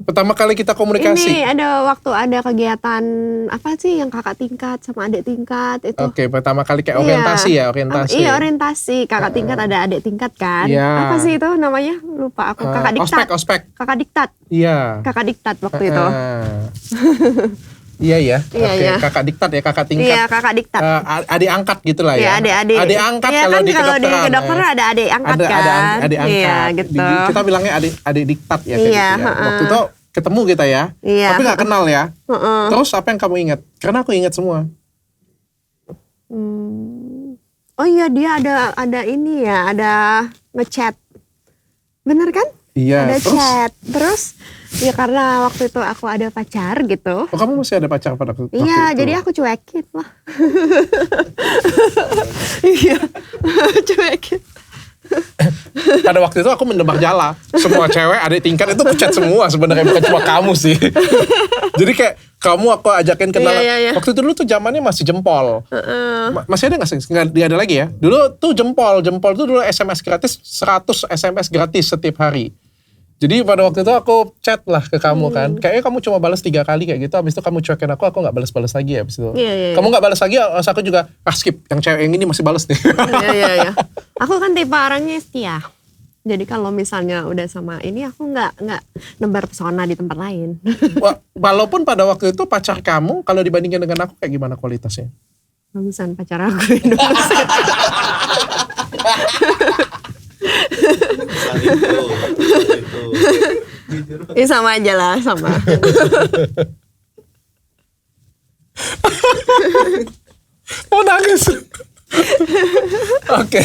Pertama kali kita komunikasi. Ini ada kegiatan apa sih yang kakak tingkat sama adik tingkat itu. Oke, pertama kali kayak orientasi ya, orientasi. Iya, orientasi. Kakak tingkat ada adik tingkat kan. Iya. Apa sih itu namanya? Lupa aku. Kakak diktat. Ospek. Kakak diktat. Iya. Kakak diktat waktu itu. Iya ya. Iya, Oke, iya. kakak diktat ya, kakak tingkat. Iya, kakak diktat. Adik angkat gitu lah ya. Iya, adik. Adik angkat Iya, kalau kan di kalau di kedokteran. kedokteran ada adik angkat kan. Ada adik angkat. Iya, gitu. Kita bilangnya adik diktat ya kayak Iya, gitu ya. Waktu itu ketemu kita ya. Iya. Tapi nggak kenal ya. Terus apa yang kamu ingat? Karena aku ingat semua. Oh iya, dia ada ini ya, ada ngechat. Bener kan? Iya. Ada Terus? chat. Terus ya karena waktu itu aku ada pacar gitu. Oh, kamu masih ada pacar pada waktu Iya, itu? jadi aku cuekin lah. Iya, cuekin. Pada waktu itu aku mendebar jala. Semua cewek adik tingkat itu chat semua sebenarnya, bukan cuma kamu sih. Jadi kayak kamu aku ajakin kenalan. Iya. Waktu itu dulu tuh zamannya masih jempol. Masih ada nggak sih? Nggak ada lagi ya? Dulu tuh jempol tuh dulu SMS gratis, 100 SMS gratis setiap hari. Jadi pada waktu itu aku chat lah ke kamu kan. Kayaknya kamu cuma balas 3 kali kayak gitu. Habis itu kamu cuekin aku nggak balas-balas lagi ya habis itu. Iya. Kamu nggak balas lagi, aku juga skip. Yang cewek yang ini masih balas nih. Iya. Aku kan tipe orangnya setia. Jadi kalau misalnya udah sama ini aku nggak nebar pesona di tempat lain. Walaupun pada waktu itu pacar kamu kalau dibandingkan dengan aku kayak gimana kualitasnya? Bagusan pacar aku Indonesia. Ya sama aja lah, sama. Mau nangis. Oke.